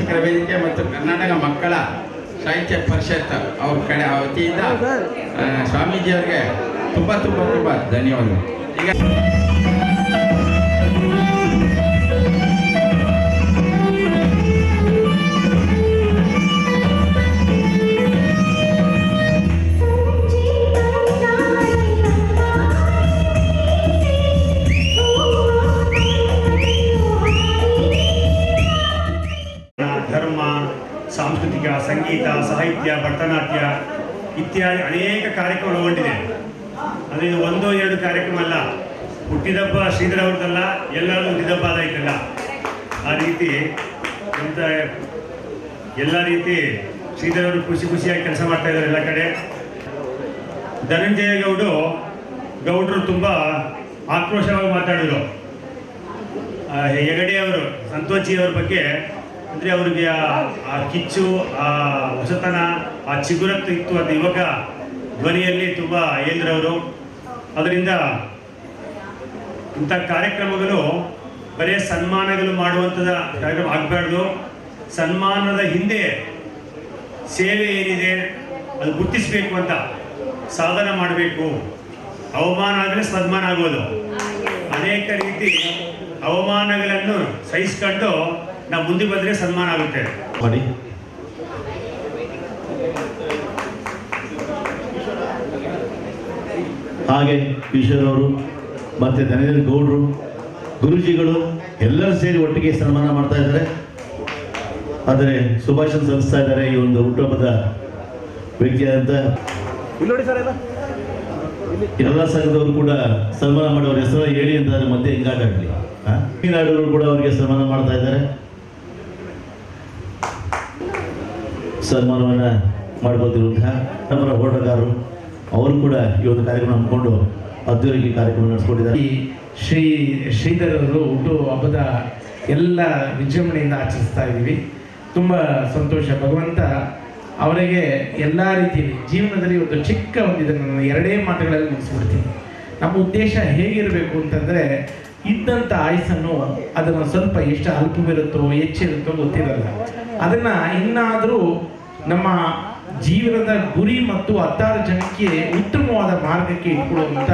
ನಿರ್ದೇಶಕರ ವೇದಿಕೆ ಮತ್ತು ಕರ್ನಾಟಕ ಮಕ್ಕಳ ಸಾಹಿತ್ಯ ಪರಿಷತ್ ಅವ್ರ ಕಡೆ ವತಿಯಿಂದ ಸ್ವಾಮೀಜಿಯವರಿಗೆ ತುಂಬ ತುಂಬ ತುಂಬ ಧನ್ಯವಾದಗಳು. ಈಗ ಧರ್ಮ, ಸಾಂಸ್ಕೃತಿಕ, ಸಂಗೀತ, ಸಾಹಿತ್ಯ, ಭರತನಾಟ್ಯ ಇತ್ಯಾದಿ ಅನೇಕ ಕಾರ್ಯಕ್ರಮ ಒಳಗೊಂಡಿದೆ. ಅಂದರೆ ಇದು 1-2 ಕಾರ್ಯಕ್ರಮ ಅಲ್ಲ. ಹುಟ್ಟಿದಬ್ಬ ಶ್ರೀಧರ್ ಅವ್ರದ್ದಲ್ಲ, ಎಲ್ಲರದ್ದು ಹುಟ್ಟಿದಬ್ಬ ಆದಾಯ್ತಲ್ಲ. ಆ ರೀತಿ ಅಂತ ಎಲ್ಲ ರೀತಿ ಶ್ರೀಧರ್ ಅವರು ಖುಷಿಯಾಗಿ ಕೆಲಸ ಮಾಡ್ತಾ ಇದ್ದಾರೆ ಎಲ್ಲ ಕಡೆ. ಧನಂಜಯ ಗೌಡರು ತುಂಬ ಆಕ್ರೋಶವಾಗಿ ಮಾತಾಡಿದ್ರು. ಹೆಗಡೆ ಅವರು, ಸಂತೋಷಿಯವರ ಬಗ್ಗೆ ಅಂದರೆ ಅವ್ರಿಗೆ ಆ ಕಿಚ್ಚು, ಆ ಹೊಸತನ, ಆ ಚಿಗುರತ್ತು ಇತ್ತು. ಅದು ಇವಾಗ ಧ್ವನಿಯಲ್ಲಿ ತುಂಬ ಹೇಳಿದ್ರವರು. ಅದರಿಂದ ಇಂಥ ಕಾರ್ಯಕ್ರಮಗಳು ಬರೀ ಸನ್ಮಾನಗಳು ಮಾಡುವಂಥದ್ದು ಕಾರ್ಯಕ್ರಮ ಆಗಬಾರ್ದು. ಸನ್ಮಾನದ ಹಿಂದೆ ಸೇವೆ ಏನಿದೆ ಅದು ಗುರುತಿಸಬೇಕು ಅಂತ ಸಾಧನೆ ಮಾಡಬೇಕು. ಅವಮಾನ ಆದರೆ ಸನ್ಮಾನ ಆಗೋದು. ಅನೇಕ ರೀತಿ ಅವಮಾನಗಳನ್ನು ಸಹಿಸ್ಕೊಂಡು ನಾವು ಮುಂದೆ ಬಂದರೆ ಸನ್ಮಾನ ಆಗುತ್ತೆ. ಮಾಡಿ ಹಾಗೆ ಈಶ್ವರ್ ಅವರು ಮತ್ತು ಧನಂಜಯ ಗೌಡರು, ಗುರೂಜಿಗಳು ಎಲ್ಲರೂ ಸೇರಿ ಒಟ್ಟಿಗೆ ಸನ್ಮಾನ ಮಾಡ್ತಾ ಇದ್ದಾರೆ. ಆದರೆ ಶುಭಾಶಯ ಸಲ್ಲಿಸ್ತಾ ಇದ್ದಾರೆ ಈ ಒಂದು ಹುಟ್ಟುಹಬ್ಬದ ವ್ಯಕ್ತಿಯಾದಂಥ ಎಲ್ಲ ಸಂಘದವರು ಕೂಡ ಸನ್ಮಾನ ಮಾಡಿ ಅವ್ರ ಹೆಸರು ಹೇಳಿ ಅಂತ ಅದ್ರ ಮಧ್ಯೆ ಹಿಂಗಾಗಲಿ. ತಮಿಳುನಾಡವರು ಕೂಡ ಅವರಿಗೆ ಸನ್ಮಾನ ಮಾಡ್ತಾ ಇದ್ದಾರೆ. ಸನ್ಮಾನವನ್ನು ಮಾಡ್ಬೋದಿರುವಂತಹ ನಮ್ಮ ಹೋರಾಟಗಾರರು ಅವರು ಕೂಡ ಈ ಒಂದು ಕಾರ್ಯಕ್ರಮ ಹಮ್ಮಿಕೊಂಡು ಅದ್ದೂರಿಗೆ ಕಾರ್ಯಕ್ರಮ ನಡೆಸ್ಕೊಂಡಿದ್ದಾರೆ. ಈ ಶ್ರೀಧರರು ಹುಟ್ಟು ಹಬ್ಬದ ಎಲ್ಲ ವಿಜೃಂಭಣೆಯಿಂದ ಆಚರಿಸ್ತಾ ಇದ್ದೀವಿ. ತುಂಬ ಸಂತೋಷ. ಭಗವಂತ ಅವರಿಗೆ ಎಲ್ಲ ರೀತಿಯಲ್ಲಿ ಜೀವನದಲ್ಲಿ ಒಂದು ಚಿಕ್ಕ ಒಂದಿದನ್ನು ನಾನು 2 ಮಾತುಗಳಲ್ಲಿ ಮುಗಿಸ್ಬಿಡ್ತೀನಿ. ನಮ್ಮ ಉದ್ದೇಶ ಹೇಗಿರಬೇಕು ಅಂತಂದರೆ, ಇದ್ದಂಥ ಆಯುಸ್ಸನ್ನು ಅದನ್ನು ಸ್ವಲ್ಪ ಎಷ್ಟು ಅಲ್ಪವಿರುತ್ತೋ ಹೆಚ್ಚಿರುತ್ತೋ ಗೊತ್ತಿರಲ್ಲ, ಅದನ್ನು ಇನ್ನಾದರೂ ನಮ್ಮ ಜೀವನದ ಗುರಿ ಮತ್ತು 16 ಜನಕ್ಕೆ ಉತ್ತಮವಾದ ಮಾರ್ಗಕ್ಕೆ ಇಟ್ಕೊಳ್ಳುವಂಥ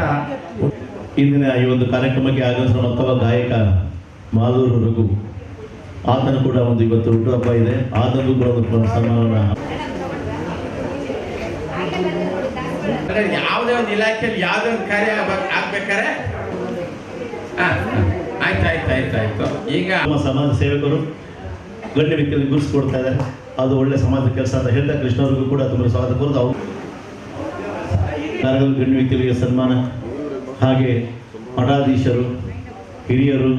ಇಂದಿನ ಈ ಒಂದು ಕಾರ್ಯಕ್ರಮಕ್ಕೆ ಆಗಮಿಸಿದ ಮತ್ತೊಬ್ಬ ಗಾಯಕ ಮಾಲೂರು ರಘು, ಆತನು ಕೂಡ ಒಂದು ಇವತ್ತು ಹುಟ್ಟುಹಬ್ಬ ಇದೆ. ಆತನಿಗೂ ಕೂಡ ಒಂದು ಸನ್ಮಾನವನ್ನು ಯಾವುದೇ ಒಂದು ಇಲಾಖೆಯಲ್ಲಿ ಯಾವುದೇ ಒಂದು ಕಾರ್ಯ ಆಗ್ಬೇಕಾರೆ ಆಯ್ತು. ಈಗ ನಮ್ಮ ಸಮಾಜ ಸೇವಕರು ಗಣ್ಯ ವ್ಯಕ್ತಿಯಲ್ಲಿ ಗುರುತಿಸ್ಕೊಡ್ತಾ ಇದ್ದಾರೆ. ಅದು ಒಳ್ಳೆ ಸಮಾಜ ಕೆಲಸ ಅಂತ ಹೇಳ್ತಾ ಕೃಷ್ಣವ್ರಿಗೂ ಕೂಡ ತುಂಬ ಸ್ವಾಗತ ಕೋರ್ದು ಅವರು ಗಣ್ಯ ವ್ಯಕ್ತಿಗಳಿಗೆ ಸನ್ಮಾನ. ಹಾಗೆ ಮಠಾಧೀಶರು, ಹಿರಿಯರು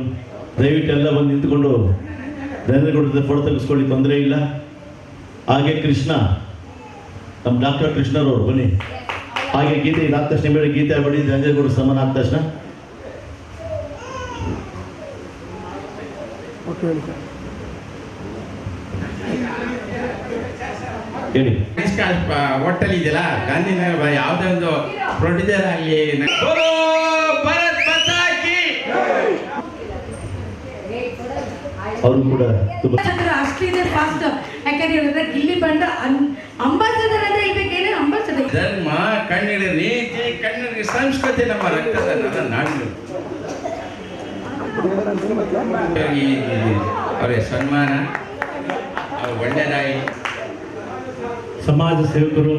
ದಯವಿಟ್ಟು ಎಲ್ಲ ಬಂದು ನಿಂತುಕೊಂಡು ಧನ್ಯಗೌಡದ ಫೋಟೋ ತೆಗೆಸ್ಕೊಳ್ಳಿ, ತೊಂದರೆ ಇಲ್ಲ. ಹಾಗೆ ಕೃಷ್ಣ, ನಮ್ಮ ಡಾಕ್ಟರ್ ಕೃಷ್ಣರವರು ಬನ್ನಿ. ಹಾಗೆ ಗೀತೆ ಇದಾದ ತಕ್ಷಣ ಬೇಡ, ಗೀತೆ ಬಡಿ ಧನ್ಯಗೌಡ ಸನ್ಮಾನ ಆದ ತಕ್ಷಣ ಹೇಳಿ. ಹೋಟೆಲ್ ಇದೆಯಲ್ಲ ಗಾಂಧಿನಗರ, ಯಾವುದೇ ಒಂದು ಪ್ರೊಡ್ಯೂಸರ್ ಆಗಲಿ ಅವರು ಕೂಡ ತುಂಬ ಅಷ್ಟಿದೆ ಫಾಸ್ಟ್. ಯಾಕಂದ್ರೆ ಹೇಳಿದ್ರೆ ಗಿಲ್ಲಿ ಬಂಡ ಅಂಬಾಸಡರ್ ಅಂದ್ರೆ ಇಬೇಕೇನೆ ಅಂಬಾಸಡರ್. ಧರ್ಮ, ಕನ್ನಡ ನೀತಿ, ಕನ್ನಡ ಸಂಸ್ಕೃತಿ ನಮ್ಮ ರಕ್ತದ ನಾಡು. ಅವರಿಗೆ ಸನ್ಮಾನ ಒಳ್ಳೆಯದಾಗಿ. ಸಮಾಜ ಸೇವಕರು